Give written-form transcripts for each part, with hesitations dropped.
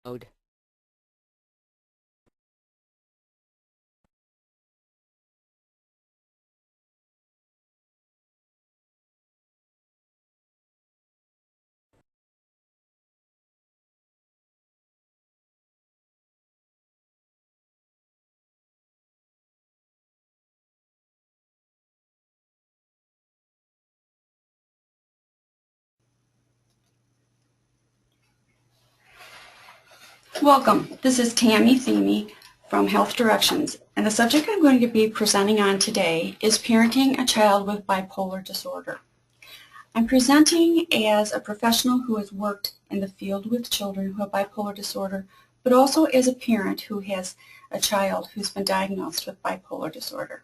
Mode. Welcome. This is Tammy Theme from Health Directions, and the subject I'm going to be presenting on today is parenting a child with bipolar disorder. I'm presenting as a professional who has worked in the field with children who have bipolar disorder, but also as a parent who has a child who's been diagnosed with bipolar disorder.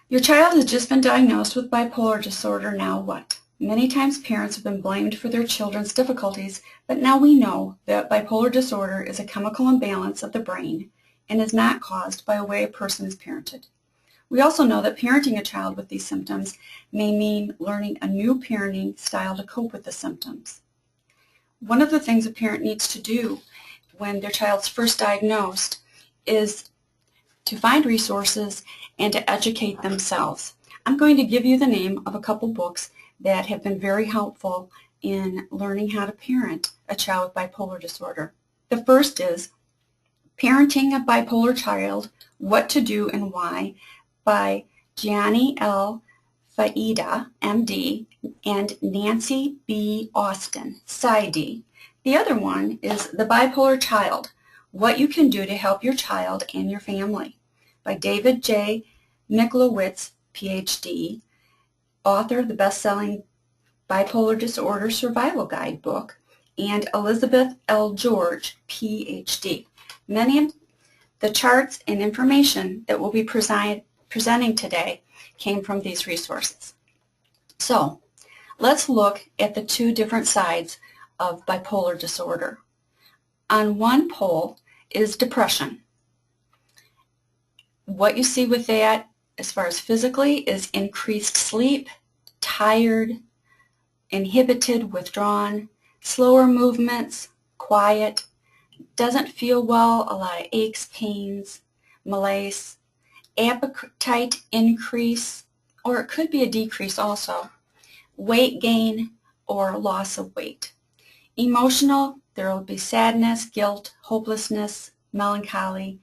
Your child has just been diagnosed with bipolar disorder. Now what? Many times parents have been blamed for their children's difficulties, but now we know that bipolar disorder is a chemical imbalance of the brain and is not caused by the way a person is parented. We also know that parenting a child with these symptoms may mean learning a new parenting style to cope with the symptoms. One of the things a parent needs to do when their child's first diagnosed is to find resources and to educate themselves. I'm going to give you the name of a couple books that have been very helpful in learning how to parent a child with bipolar disorder. The first is Parenting a Bipolar Child, What to Do and Why by Gianni L. Faida, MD, and Nancy B. Austin, PsyD. The other one is The Bipolar Child, What You Can Do to Help Your Child and Your Family by David J. Miklowitz, PhD, author of the best-selling Bipolar Disorder Survival Guide book, and Elizabeth L. George, PhD. Many of the charts and information that we'll be presenting today came from these resources. So, let's look at the two different sides of bipolar disorder. On one pole is depression. What you see with that, as far as physically, is increased sleep, tired, inhibited, withdrawn, slower movements, quiet, doesn't feel well, a lot of aches, pains, malaise, appetite increase, or it could be a decrease also, weight gain or loss of weight. Emotional, there will be sadness, guilt, hopelessness, melancholy,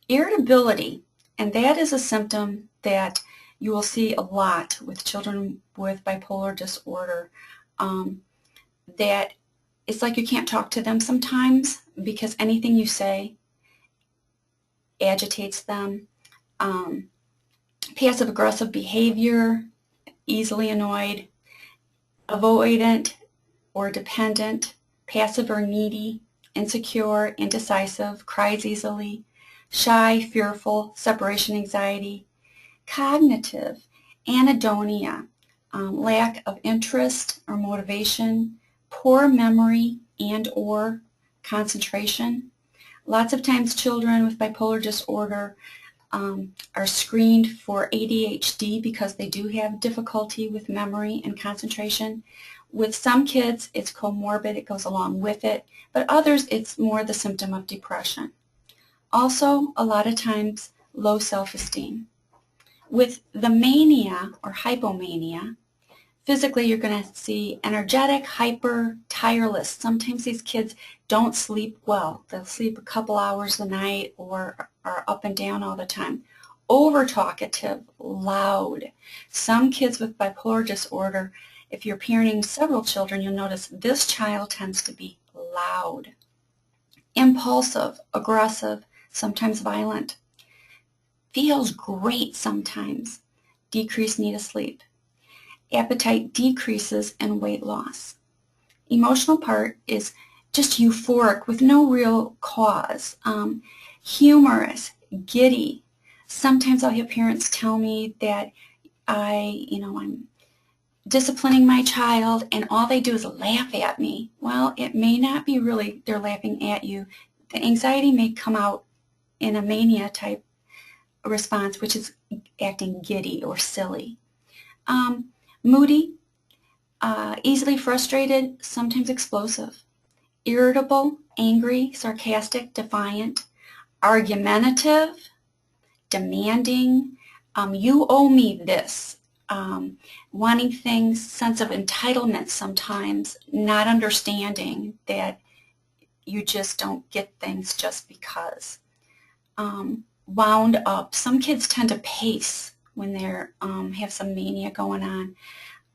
irritability, and that is a symptom that you will see a lot with children with bipolar disorder, that it's like you can't talk to them sometimes because anything you say agitates them. Passive-aggressive behavior, easily annoyed, avoidant or dependent, passive or needy, insecure, indecisive, cries easily, shy, fearful, separation anxiety, cognitive, anhedonia, lack of interest or motivation, poor memory and or concentration. Lots of times children with bipolar disorder are screened for ADHD because they do have difficulty with memory and concentration. With some kids it's comorbid, it goes along with it, but others it's more the symptom of depression. Also, a lot of times, low self-esteem. With the mania or hypomania, physically you're going to see energetic, hyper, tireless. Sometimes these kids don't sleep well. They'll sleep a couple hours a night or are up and down all the time. Over-talkative, loud. Some kids with bipolar disorder, if you're parenting several children, you'll notice this child tends to be loud. Impulsive, aggressive, sometimes violent. Feels great sometimes. Decreased need of sleep. Appetite decreases and weight loss. Emotional part is just euphoric with no real cause. Humorous, giddy. Sometimes I'll have parents tell me that I'm disciplining my child and all they do is laugh at me. Well, it may not be really they're laughing at you. The anxiety may come out in a mania type response, which is acting giddy or silly. Moody, Easily frustrated, sometimes explosive. Irritable, angry, sarcastic, defiant. Argumentative, demanding, you owe me this. Wanting things, sense of entitlement sometimes, not understanding that you just don't get things just because. Wound up. Some kids tend to pace when they're have some mania going on.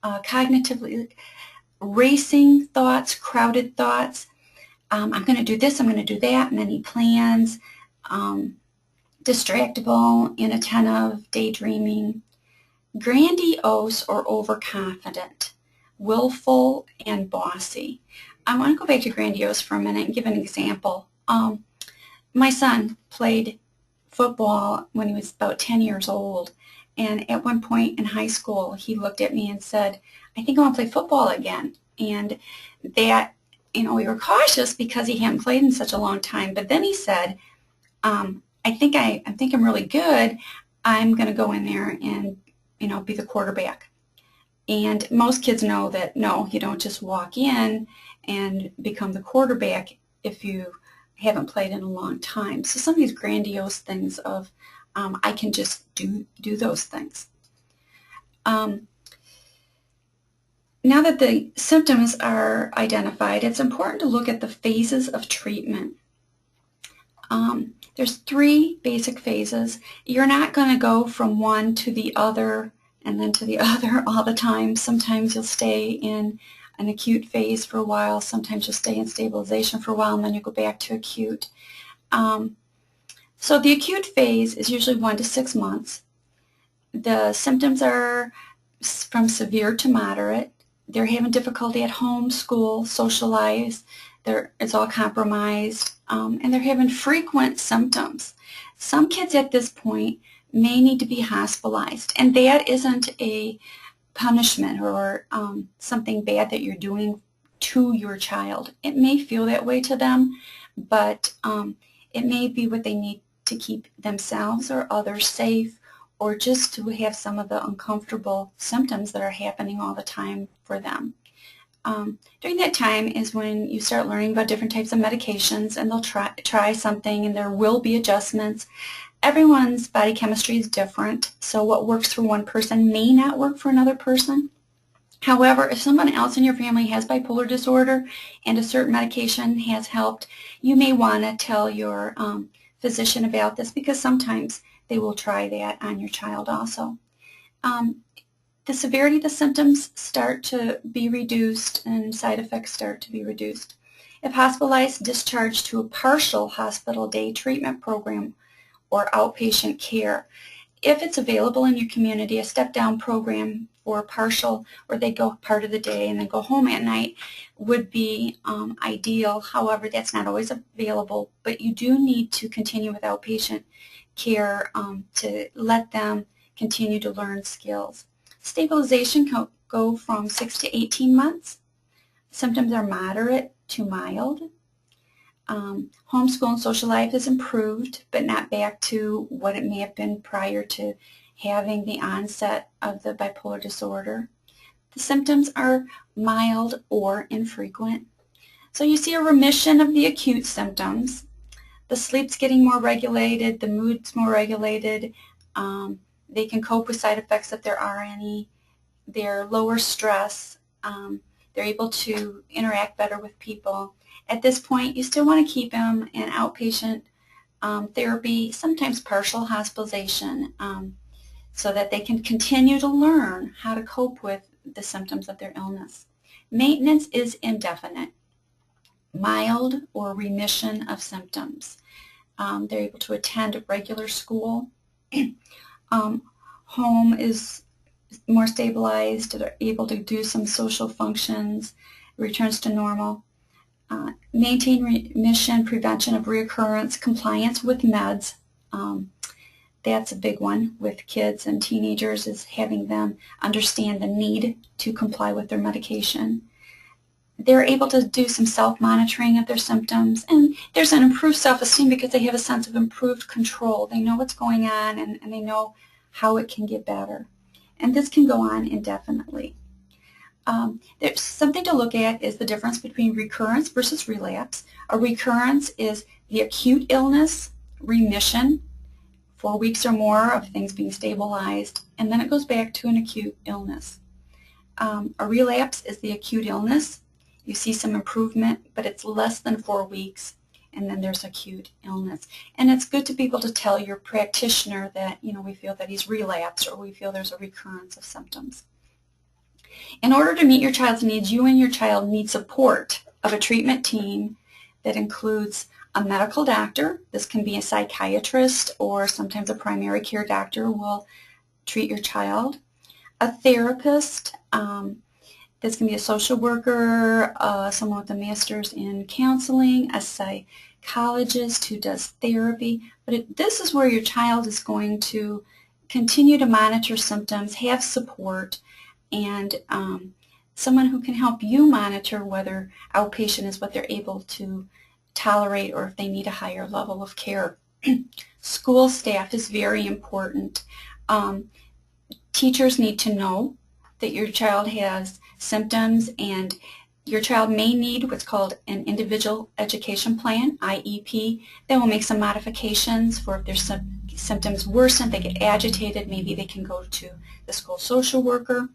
Cognitively, racing thoughts, crowded thoughts. I'm going to do this, I'm going to do that, many plans. Distractible, inattentive, daydreaming. Grandiose or overconfident, willful, and bossy. I want to go back to grandiose for a minute and give an example. My son played football when he was about 10 years old, and at one point in high school he looked at me and said, I think I want to play football again. And that, we were cautious because he hadn't played in such a long time, but then he said, I think I'm really good. I'm going to go in there and be the quarterback. And most kids know that no, you don't just walk in and become the quarterback if you haven't played in a long time. So some of these grandiose things of I can just do those things. Now that the symptoms are identified, it's important to look at the phases of treatment. There's 3 basic phases. You're not going to go from one to the other and then to the other all the time. Sometimes you'll stay in an acute phase for a while. Sometimes you'll stay in stabilization for a while and then you go back to acute. So the acute phase is usually 1 to 6 months. The symptoms are from severe to moderate. They're having difficulty at home, school, socialize. It's all compromised, and they're having frequent symptoms. Some kids at this point may need to be hospitalized, and that isn't a punishment or something bad that you're doing to your child. It may feel that way to them, but it may be what they need to keep themselves or others safe, or just to have some of the uncomfortable symptoms that are happening all the time for them. During that time is when you start learning about different types of medications, and they'll try something and there will be adjustments. Everyone's body chemistry is different, so what works for one person may not work for another person. However, if someone else in your family has bipolar disorder and a certain medication has helped, you may want to tell your physician about this, because sometimes they will try that on your child also. The severity of the symptoms start to be reduced and side effects start to be reduced. If hospitalized, discharged to a partial hospital day treatment program or outpatient care. If it's available in your community, a step-down program for partial, where they go part of the day and then go home at night, would be ideal. However, that's not always available, but you do need to continue with outpatient care to let them continue to learn skills. Stabilization can go from 6 to 18 months. Symptoms are moderate to mild. Homeschool and social life is improved, but not back to what it may have been prior to having the onset of the bipolar disorder. The symptoms are mild or infrequent. So you see a remission of the acute symptoms. The sleep's getting more regulated, the mood's more regulated. They can cope with side effects if there are any. They're lower stress. They're able to interact better with people. At this point, you still want to keep them in outpatient therapy, sometimes partial hospitalization, so that they can continue to learn how to cope with the symptoms of their illness. Maintenance is indefinite. Mild or remission of symptoms. They're able to attend regular school. Home is more stabilized. They're able to do some social functions. Returns to normal. Maintain remission, prevention of reoccurrence, compliance with meds. That's a big one with kids and teenagers, is having them understand the need to comply with their medication. They're able to do some self-monitoring of their symptoms, and there's an improved self-esteem because they have a sense of improved control. They know what's going on, and they know how it can get better. And this can go on indefinitely. There's something to look at is the difference between recurrence versus relapse. A recurrence is the acute illness, remission, 4 weeks or more of things being stabilized, and then it goes back to an acute illness. A relapse is the acute illness. You see some improvement, but it's less than 4 weeks, and then there's acute illness. And it's good to be able to tell your practitioner that, we feel that he's relapsed, or we feel there's a recurrence of symptoms. In order to meet your child's needs, you and your child need support of a treatment team that includes a medical doctor. This can be a psychiatrist, or sometimes a primary care doctor will treat your child. A therapist, this can be a social worker, someone with a master's in counseling, a psychologist who does therapy. But this is where your child is going to continue to monitor symptoms, have support, and someone who can help you monitor whether outpatient is what they're able to tolerate or if they need a higher level of care. School staff is very important. Teachers need to know that your child has symptoms, and your child may need what's called an individual education plan, IEP, that will make some modifications for if their symptoms worsen, they get agitated, maybe they can go to the school social worker.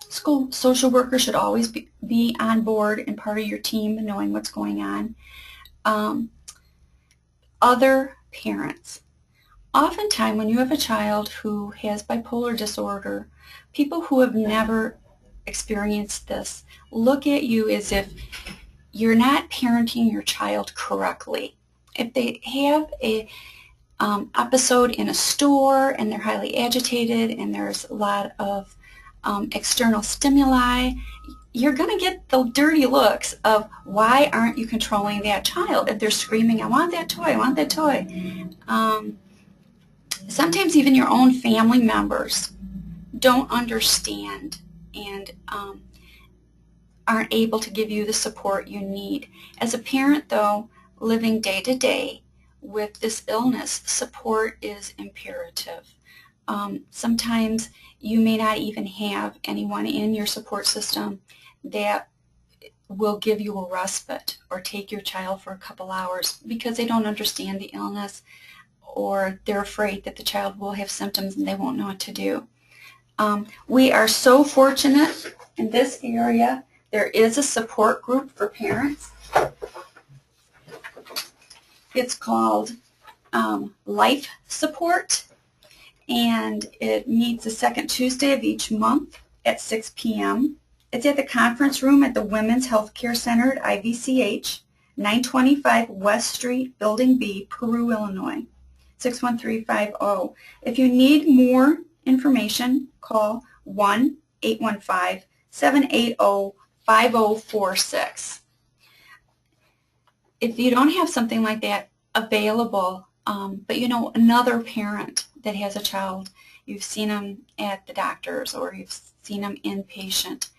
School social worker should always be on board and part of your team, knowing what's going on. Other parents. Oftentimes when you have a child who has bipolar disorder, people who have never experienced this look at you as if you're not parenting your child correctly. If they have a episode in a store and they're highly agitated and there's a lot of external stimuli, you're going to get the dirty looks of why aren't you controlling that child? If they're screaming, I want that toy, I want that toy. Sometimes even your own family members don't understand and aren't able to give you the support you need. As a parent, though, living day to day with this illness, support is imperative. Sometimes you may not even have anyone in your support system that will give you a respite or take your child for a couple hours because they don't understand the illness, or they're afraid that the child will have symptoms and they won't know what to do. We are so fortunate in this area. There is a support group for parents. It's called Life Support, and it meets the second Tuesday of each month at 6 p.m. It's at the conference room at the Women's Healthcare Center at IVCH, 925 West Street, Building B, Peru, Illinois, 61350. If you need more information, call 1-815-780-5046. If you don't have something like that available, but you know another parent that has a child, you've seen them at the doctor's or you've seen them inpatient,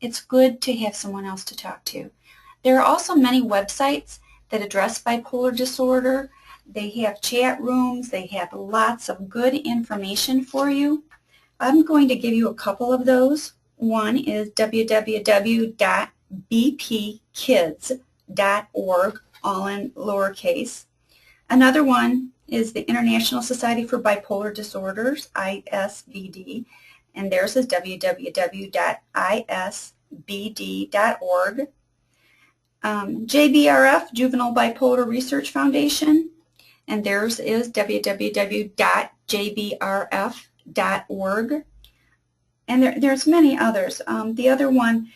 it's good to have someone else to talk to. There are also many websites that address bipolar disorder. They have chat rooms. They have lots of good information for you. I'm going to give you a couple of those. One is www.bpkids.org, all in lowercase. Another one is the International Society for Bipolar Disorders, ISBD, and theirs is www.isbd.org. JBRF, Juvenile Bipolar Research Foundation, and theirs is www.jbrf.org. And there's many others. The other one,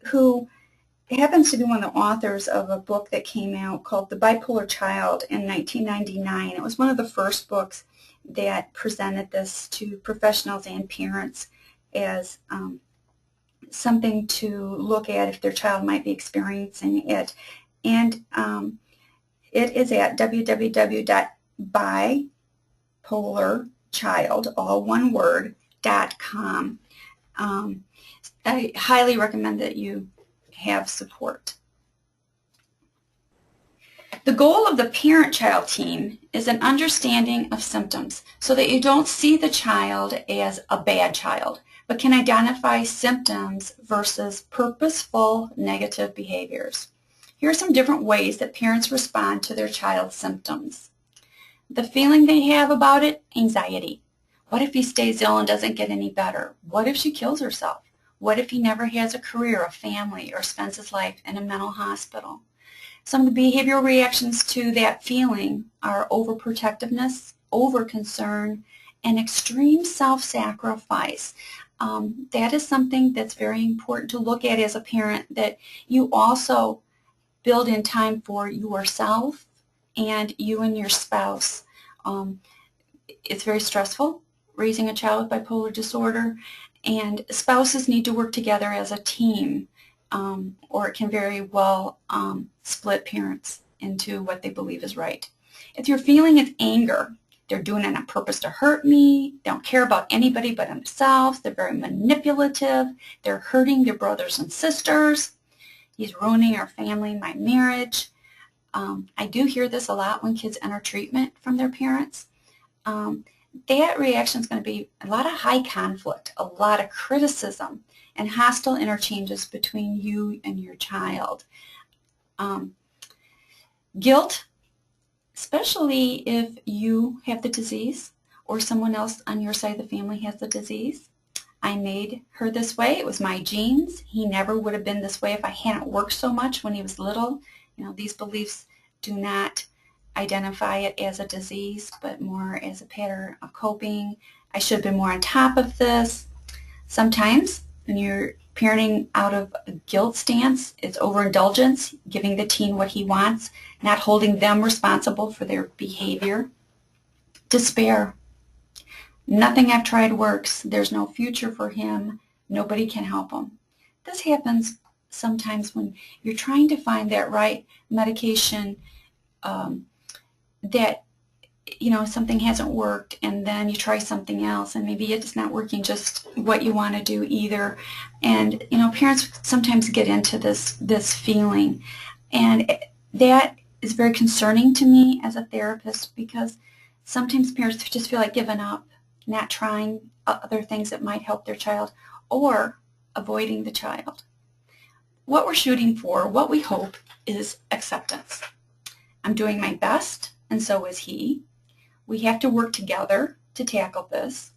who happens to be one of the authors of a book that came out called The Bipolar Child in 1999. It was one of the first books that presented this to professionals and parents as something to look at if their child might be experiencing it. And it is at www.bipolarchild, all one word, .com. I highly recommend that you have support. The goal of the parent-child team is an understanding of symptoms so that you don't see the child as a bad child, but can identify symptoms versus purposeful negative behaviors. Here are some different ways that parents respond to their child's symptoms. The feeling they have about it, anxiety. What if he stays ill and doesn't get any better? What if she kills herself? What if he never has a career, a family, or spends his life in a mental hospital? Some of the behavioral reactions to that feeling are overprotectiveness, overconcern, and extreme self-sacrifice. That is something that's very important to look at as a parent, that you also build in time for yourself and you and your spouse. It's very stressful raising a child with bipolar disorder, and spouses need to work together as a team, or it can very well split parents into what they believe is right. If you're feeling is anger, they're doing it on purpose to hurt me, they don't care about anybody but themselves, they're very manipulative, they're hurting their brothers and sisters, he's ruining our family, my marriage. I do hear this a lot when kids enter treatment from their parents. That reaction is going to be a lot of high conflict, a lot of criticism, and hostile interchanges between you and your child. Guilt, especially if you have the disease or someone else on your side of the family has the disease. I made her this way. It was my genes. He never would have been this way if I hadn't worked so much when he was little. You know, these beliefs do not identify it as a disease, but more as a pattern of coping. I should have been more on top of this. Sometimes when you're parenting out of a guilt stance, it's overindulgence, giving the teen what he wants, not holding them responsible for their behavior. Despair. Nothing I've tried works. There's no future for him. Nobody can help him. This happens sometimes when you're trying to find that right medication, that, you know, something hasn't worked, and then you try something else and maybe it's not working just what you want to do either. And, you know, parents sometimes get into this feeling, and that is very concerning to me as a therapist, because sometimes parents just feel like giving up, not trying other things that might help their child, or avoiding the child. What we're shooting for, what we hope, is acceptance. I'm doing my best, and so is he. We have to work together to tackle this.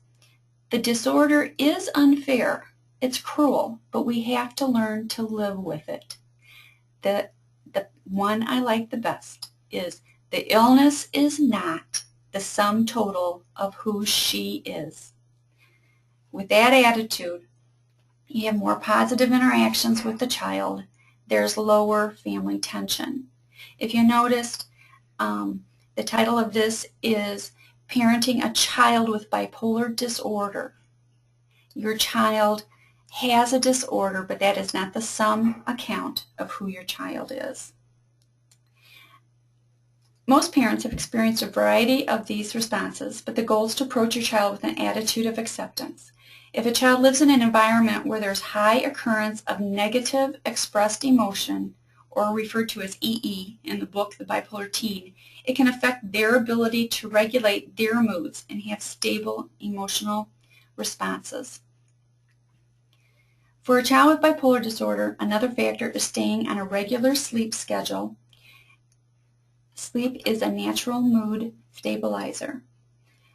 The disorder is unfair. It's cruel, but we have to learn to live with it. The one I like the best is, the illness is not the sum total of who she is. With that attitude, you have more positive interactions with the child. There's lower family tension. If you noticed, the title of this is Parenting a Child with Bipolar Disorder. Your child has a disorder, but that is not the sum account of who your child is. Most parents have experienced a variety of these responses, but the goal is to approach your child with an attitude of acceptance. If a child lives in an environment where there's high occurrence of negative expressed emotion, or referred to as EE in the book, The Bipolar Teen, it can affect their ability to regulate their moods and have stable emotional responses. For a child with bipolar disorder, another factor is staying on a regular sleep schedule. Sleep is a natural mood stabilizer.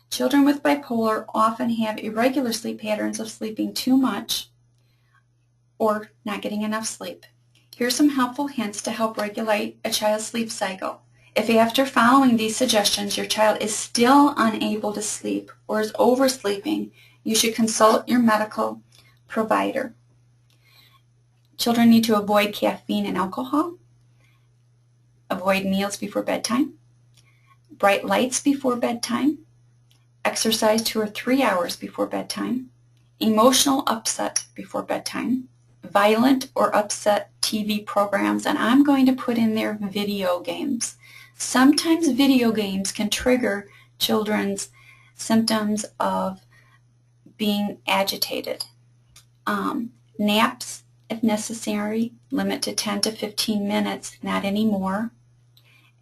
Children with bipolar often have irregular sleep patterns of sleeping too much or not getting enough sleep. Here's some helpful hints to help regulate a child's sleep cycle. If after following these suggestions your child is still unable to sleep or is oversleeping, you should consult your medical provider. Children need to avoid caffeine and alcohol, avoid meals before bedtime, bright lights before bedtime, exercise 2 or 3 hours before bedtime, emotional upset before bedtime, violent or upset TV programs, and I'm going to put in there video games. Sometimes video games can trigger children's symptoms of being agitated. Naps, if necessary, limit to 10 to 15 minutes, not anymore.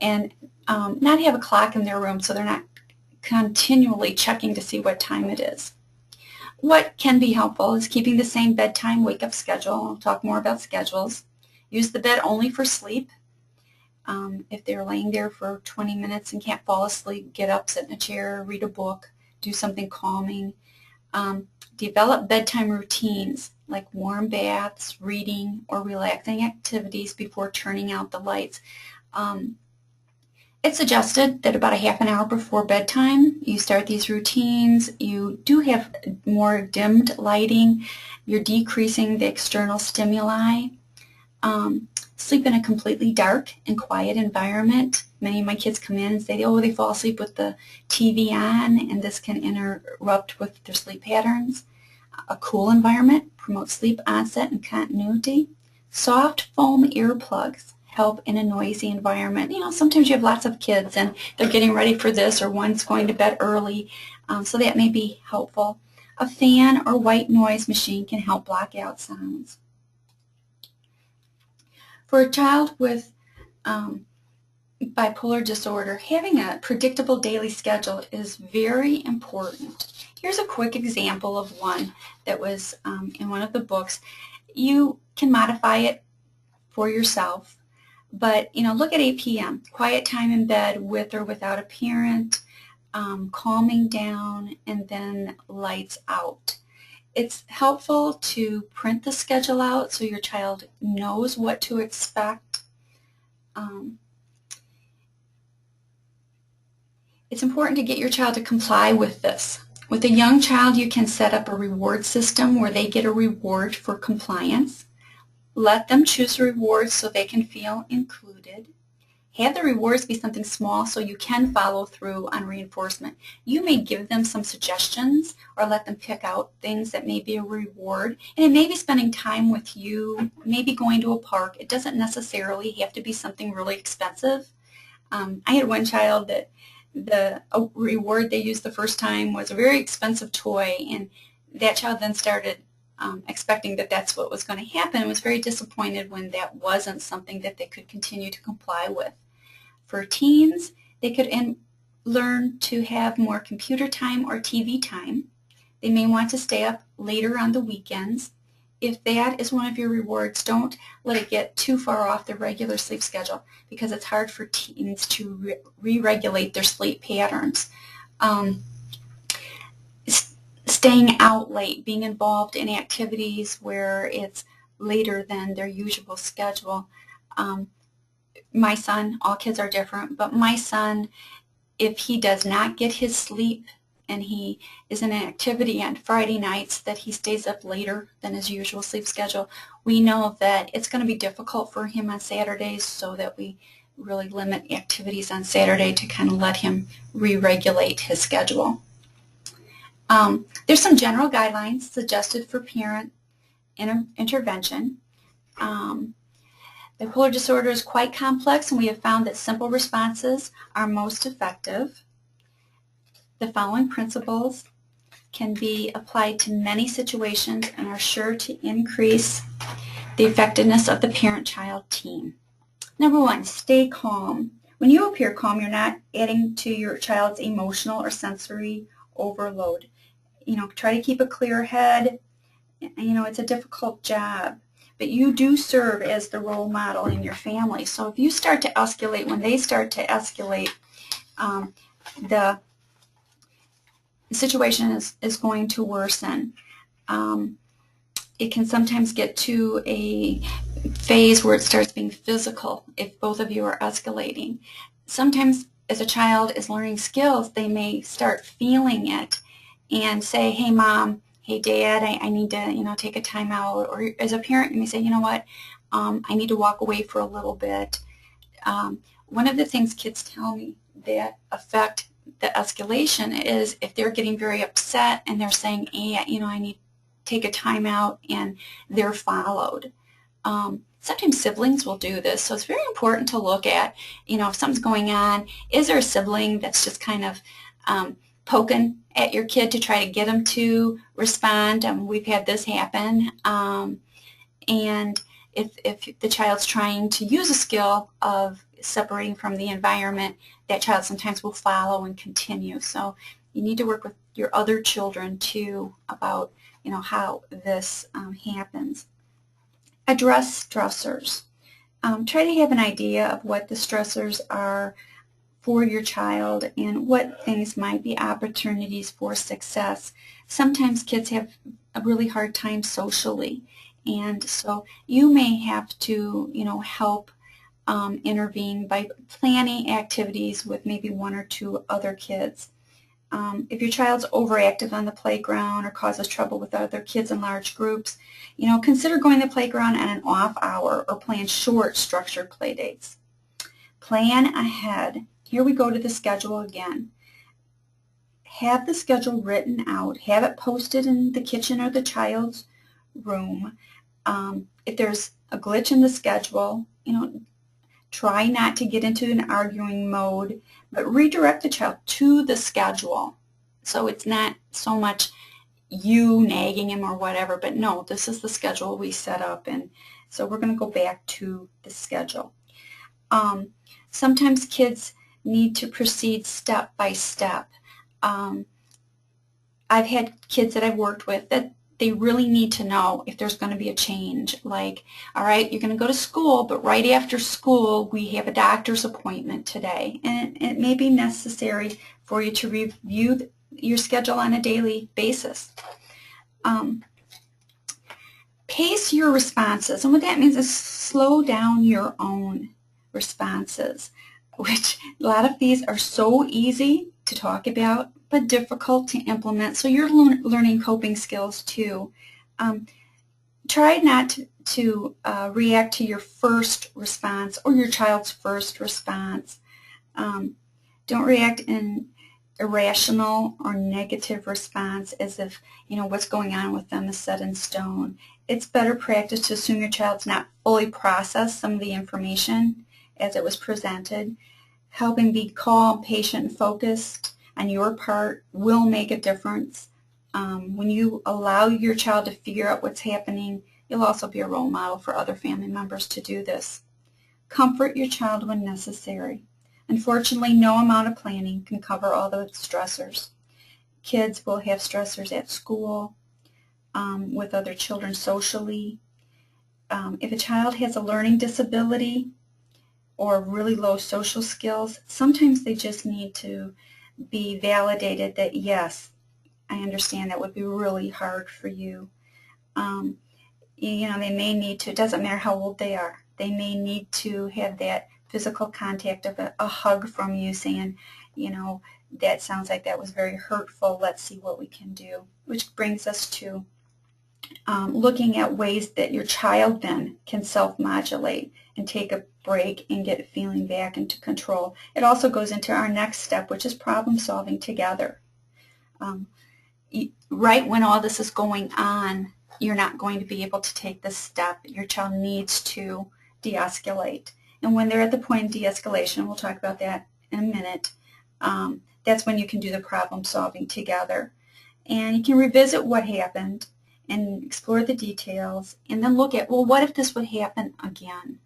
And not have a clock in their room so they're not continually checking to see what time it is. What can be helpful is keeping the same bedtime wake-up schedule. I'll talk more about schedules. Use the bed only for sleep. If they're laying there for 20 minutes and can't fall asleep, get up, sit in a chair, read a book, do something calming. Develop bedtime routines like warm baths, reading, or relaxing activities before turning out the lights. It's suggested that about a half an hour before bedtime you start these routines. You do have more dimmed lighting. You're decreasing the external stimuli. Sleep in a completely dark and quiet environment. Many of my kids come in and say, oh, they fall asleep with the TV on, and this can interrupt with their sleep patterns. A cool environment promotes sleep onset and continuity. Soft foam earplugs help in a noisy environment. You know, sometimes you have lots of kids and they're getting ready for this, or one's going to bed early, so that may be helpful. A fan or white noise machine can help block out sounds. For a child with bipolar disorder, having a predictable daily schedule is very important. Here's a quick example of one that was in one of the books. You can modify it for yourself, but look at 8 p.m., quiet time in bed with or without a parent, calming down, and then lights out. It's helpful to print the schedule out so your child knows what to expect. It's important to get your child to comply with this. With a young child, you can set up a reward system where they get a reward for compliance. Let them choose rewards so they can feel included. Have the rewards be something small so you can follow through on reinforcement. You may give them some suggestions or let them pick out things that may be a reward. And it may be spending time with you, maybe going to a park. It doesn't necessarily have to be something really expensive. I had one child that the reward they used the first time was a very expensive toy, and that child then started expecting that that's what was going to happen, and was very disappointed when that wasn't something that they could continue to comply with. For teens, they could learn to have more computer time or TV time. They may want to stay up later on the weekends. If that is one of your rewards, don't let it get too far off the regular sleep schedule, because it's hard for teens to re-regulate their sleep patterns. Staying out late, being involved in activities where it's later than their usual schedule. My son, all kids are different, but my son, if he does not get his sleep and he is in an activity on Friday nights that he stays up later than his usual sleep schedule, we know that it's going to be difficult for him on Saturdays, so that we really limit activities on Saturday to kind of let him re-regulate his schedule. There's some general guidelines suggested for parent intervention. Bipolar disorder is quite complex, and we have found that simple responses are most effective. The following principles can be applied to many situations and are sure to increase the effectiveness of the parent-child team. Number one, stay calm. When you appear calm, you're not adding to your child's emotional or sensory overload. Try to keep a clear head. It's a difficult job, but you do serve as the role model in your family. So if you start to escalate, when they start to escalate, the situation is going to worsen. It can sometimes get to a phase where it starts being physical if both of you are escalating. Sometimes as a child is learning skills, they may start feeling it and say, hey mom, hey dad, I need to take a time out. Or as a parent, you may say, you know what, I need to walk away for a little bit. One of the things kids tell me that affect the escalation is if they're getting very upset and they're saying, hey, I need to take a time out, and they're followed. Sometimes siblings will do this, so it's very important to look at, if something's going on, is there a sibling that's just kind of poking at your kid to try to get them to respond? We've had this happen. And if the child's trying to use a skill of separating from the environment, that child sometimes will follow and continue. So You need to work with your other children too about, how this happens. Address stressors. Try to have an idea of what the stressors are for your child and what things might be opportunities for success. Sometimes kids have a really hard time socially, and so you may have to, help intervene by planning activities with maybe one or two other kids. If your child's overactive on the playground or causes trouble with other kids in large groups, consider going to the playground at an off hour or plan short, structured play dates. Plan ahead. Here we go to the schedule again. Have the schedule written out. Have it posted in the kitchen or the child's room. If there's a glitch in the schedule, try not to get into an arguing mode, but redirect the child to the schedule. So it's not so much you nagging him or whatever, but no, this is the schedule we set up, and so we're going to go back to the schedule. Sometimes kids need to proceed step by step. I've had kids that I've worked with that they really need to know if there's going to be a change. Like, all right, you're going to go to school, but right after school we have a doctor's appointment today. And it may be necessary for you to review your schedule on a daily basis. Pace your responses. And what that means is slow down your own responses, which a lot of these are so easy to talk about but difficult to implement. So you're learning coping skills too. Try not to react to your first response or your child's first response. Don't react in irrational or negative response as if what's going on with them is set in stone. It's better practice to assume your child's not fully processed some of the information as it was presented. Helping be calm, patient, and focused on your part will make a difference. When you allow your child to figure out what's happening, you'll also be a role model for other family members to do this. Comfort your child when necessary. Unfortunately, no amount of planning can cover all the stressors. Kids will have stressors at school, with other children socially. If a child has a learning disability or really low social skills, sometimes they just need to be validated that, yes, I understand that would be really hard for you. They may need to, it doesn't matter how old they are, they may need to have that physical contact of a hug from you saying, that sounds like that was very hurtful, let's see what we can do. Which brings us to looking at ways that your child then can self-modulate and take a break and get feeling back into control. It also goes into our next step, which is problem solving together. Right when all this is going on, you're not going to be able to take this step. Your child needs to de-escalate. And when they're at the point of de-escalation, we'll talk about that in a minute, that's when you can do the problem solving together. And you can revisit what happened and explore the details, and then look at, well, what if this would happen again?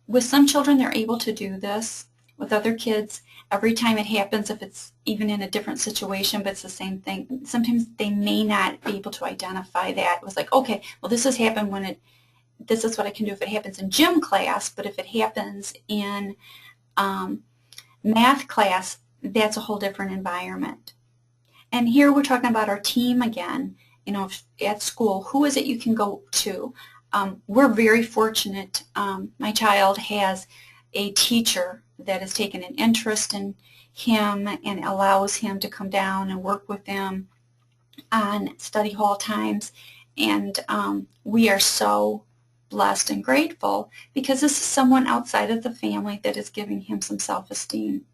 With some children, they're able to do this. With other kids, every time it happens, if it's even in a different situation, but it's the same thing, sometimes they may not be able to identify that. It was like, okay, well, this has happened when this is what I can do if it happens in gym class, but if it happens in math class, that's a whole different environment. And here we're talking about our team again. At school, who is it you can go to? We're very fortunate. My child has a teacher that has taken an interest in him and allows him to come down and work with them on study hall times. And we are so blessed and grateful because this is someone outside of the family that is giving him some self-esteem.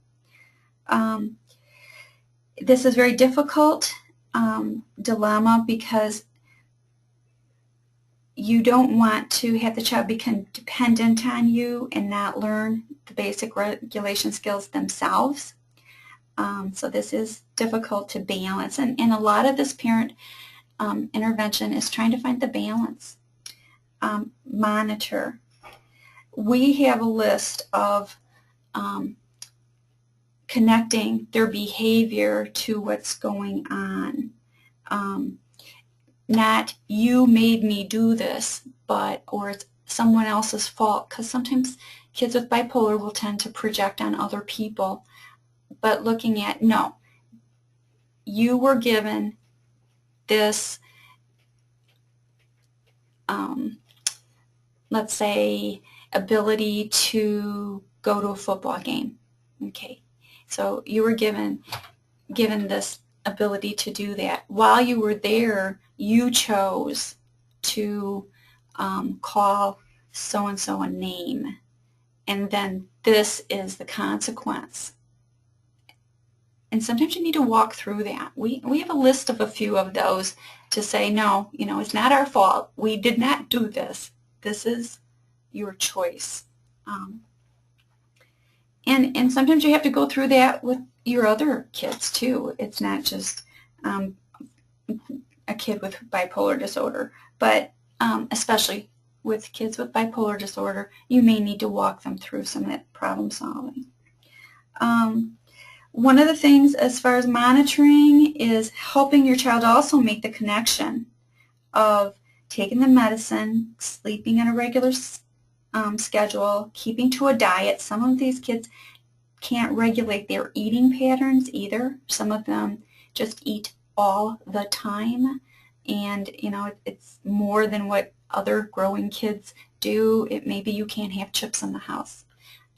This is very difficult dilemma because you don't want to have the child become dependent on you and not learn the basic regulation skills themselves. So this is difficult to balance, and a lot of this parent intervention is trying to find the balance. Monitor. We have a list of connecting their behavior to what's going on. Not you made me do this, or it's someone else's fault, because sometimes kids with bipolar will tend to project on other people, but looking at, no, you were given this, let's say, ability to go to a football game. Okay, so you were given this ability to do that. While you were there, you chose to call so-and-so a name, and then this is the consequence. And sometimes you need to walk through that. We have a list of a few of those to say, no, it's not our fault. We did not do this. This is your choice. And sometimes you have to go through that with your other kids too. It's not just a kid with bipolar disorder, but especially with kids with bipolar disorder, you may need to walk them through some of that problem solving. One of the things as far as monitoring is helping your child also make the connection of taking the medicine, sleeping on a regular schedule, keeping to a diet. Some of these kids can't regulate their eating patterns either. Some of them just eat all the time, and it's more than what other growing kids do. Maybe you can't have chips in the house.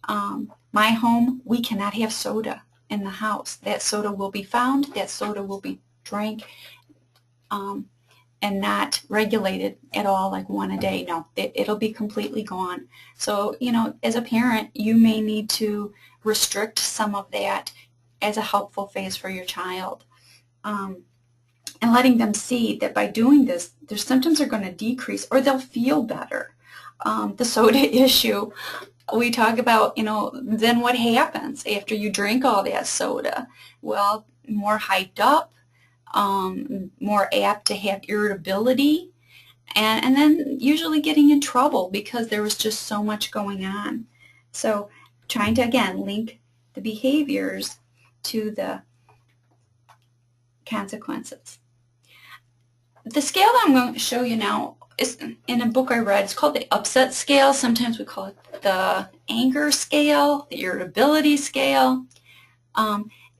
My home, we cannot have soda in the house. That soda will be found, that soda will be drank, and not regulated at all, like one a day. No, it'll be completely gone. So, as a parent, you may need to restrict some of that as a helpful phase for your child. And letting them see that by doing this, their symptoms are going to decrease, or they'll feel better. The soda issue, we talk about, then what happens after you drink all that soda? Well, more hyped up, more apt to have irritability, and then usually getting in trouble because there was just so much going on. So trying to, again, link the behaviors to the consequences. The scale that I'm going to show you now is in a book I read. It's called the upset scale. Sometimes we call it the anger scale, the irritability scale.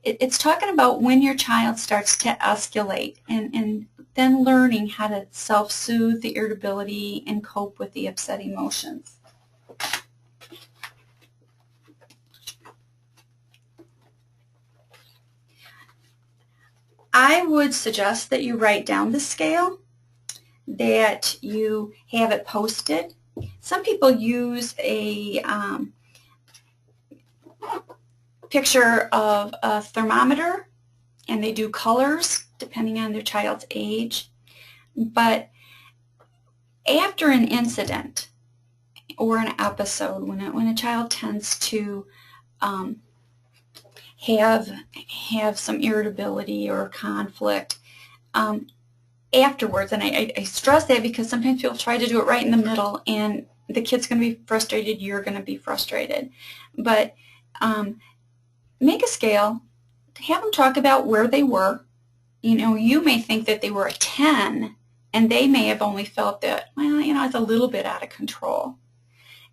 It's talking about when your child starts to escalate, and then learning how to self-soothe the irritability and cope with the upset emotions. I would suggest that you write down the scale, that you have it posted. Some people use a picture of a thermometer, and they do colors depending on their child's age. But after an incident or an episode, when a child tends to have some irritability or conflict, afterwards, and I stress that because sometimes people try to do it right in the middle, and the kid's going to be frustrated, you're going to be frustrated. But make a scale, have them talk about where they were. You may think that they were a 10, and they may have only felt that, well, it's a little bit out of control.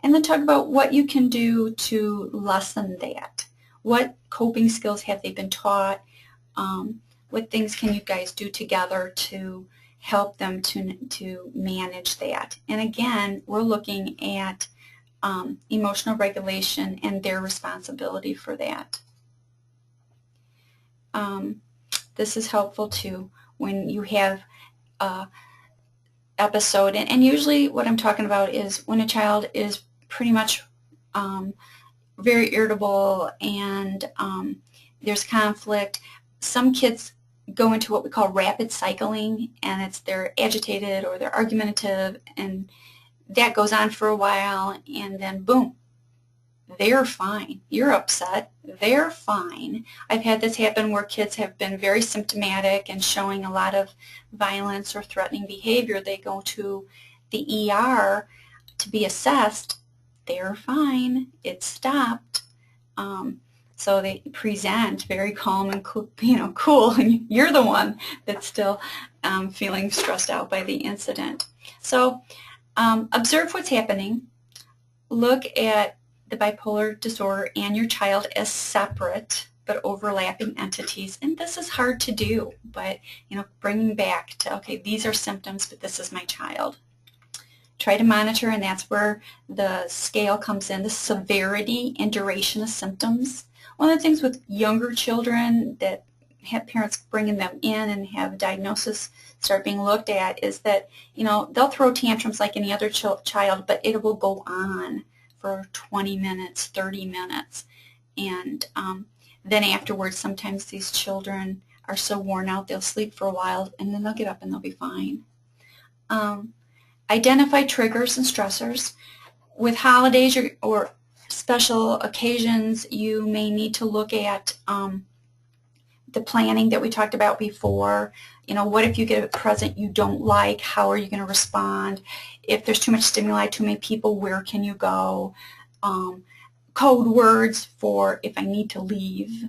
And then talk about what you can do to lessen that. What coping skills have they been taught? What things can you guys do together to help them to manage that? And again, we're looking at emotional regulation and their responsibility for that. This is helpful too when you have an episode, and usually what I'm talking about is when a child is pretty much very irritable and there's conflict. Some kids go into what we call rapid cycling, and they're agitated or they're argumentative, and that goes on for a while, and then boom, they're fine. You're upset, they're fine. I've had this happen where kids have been very symptomatic and showing a lot of violence or threatening behavior. They go to the ER to be assessed. They're fine. It stopped. So they present very calm and cool, cool, and you're the one that's still feeling stressed out by the incident. So observe what's happening. Look at the bipolar disorder and your child as separate but overlapping entities, and this is hard to do, but bringing back to, okay, these are symptoms, but this is my child. Try to monitor, and that's where the scale comes in, the severity and duration of symptoms. One of the things with younger children that have parents bringing them in and have a diagnosis start being looked at is that, they'll throw tantrums like any other child, but it will go on for 20 minutes, 30 minutes. And then afterwards, sometimes these children are so worn out, they'll sleep for a while, and then they'll get up and they'll be fine. Identify triggers and stressors. With holidays or special occasions, you may need to look at the planning that we talked about before. What if you get a present you don't like? How are you going to respond? If there's too much stimuli, too many people, where can you go? Code words for if I need to leave,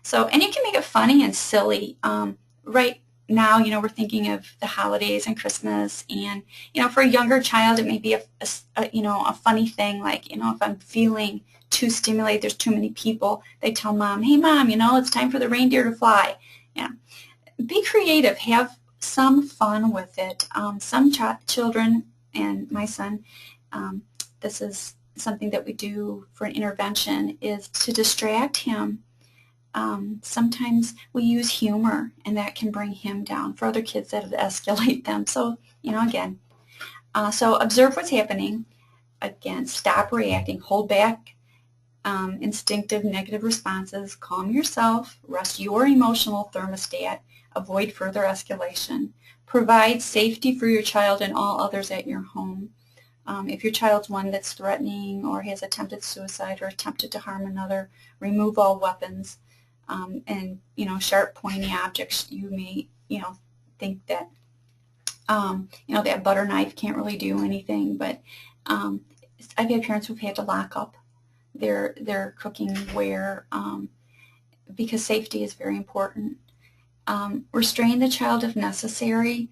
So, and you can make it funny and silly. Right now, we're thinking of the holidays and Christmas, and, for a younger child, it may be a funny thing, like, if I'm feeling too stimulated, there's too many people, they tell mom, hey mom, it's time for the reindeer to fly. Be creative, have some fun with it. Some children, and my son, this is something that we do for an intervention, is to distract him. Sometimes we use humor, and that can bring him down. For other kids, that would escalate them. So, again, so observe what's happening. Again, stop reacting, hold back instinctive negative responses, calm yourself, rest your emotional thermostat, avoid further escalation, provide safety for your child and all others at your home. If your child's one that's threatening or has attempted suicide or attempted to harm another, remove all weapons. And sharp, pointy objects. You may think that that butter knife can't really do anything, but I've had parents who've had to lock up their cooking ware because safety is very important. Restrain the child if necessary.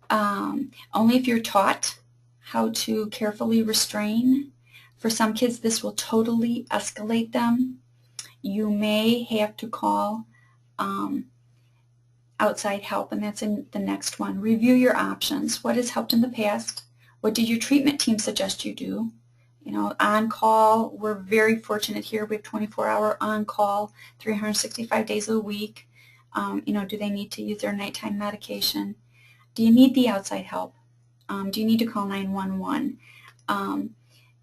Only if you're taught how to carefully restrain. For some kids, this will totally escalate them. You may have to call outside help, and that's in the next one. Review your options. What has helped in the past? What did your treatment team suggest you do? On call, we're very fortunate here. We have 24-hour on call, 365 days a week. Do they need to use their nighttime medication? Do you need the outside help? Do you need to call 911?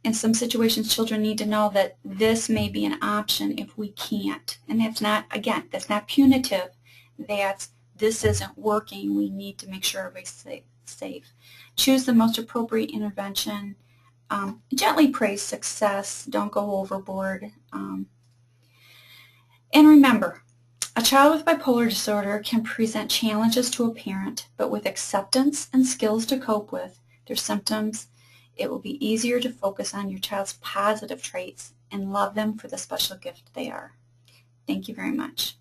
In some situations, children need to know that this may be an option if we can't. And that's not, again, that's not punitive. This isn't working. We need to make sure everybody's safe. Choose the most appropriate intervention. Gently praise success. Don't go overboard. And remember, a child with bipolar disorder can present challenges to a parent, but with acceptance and skills to cope with their symptoms, it will be easier to focus on your child's positive traits and love them for the special gift they are. Thank you very much.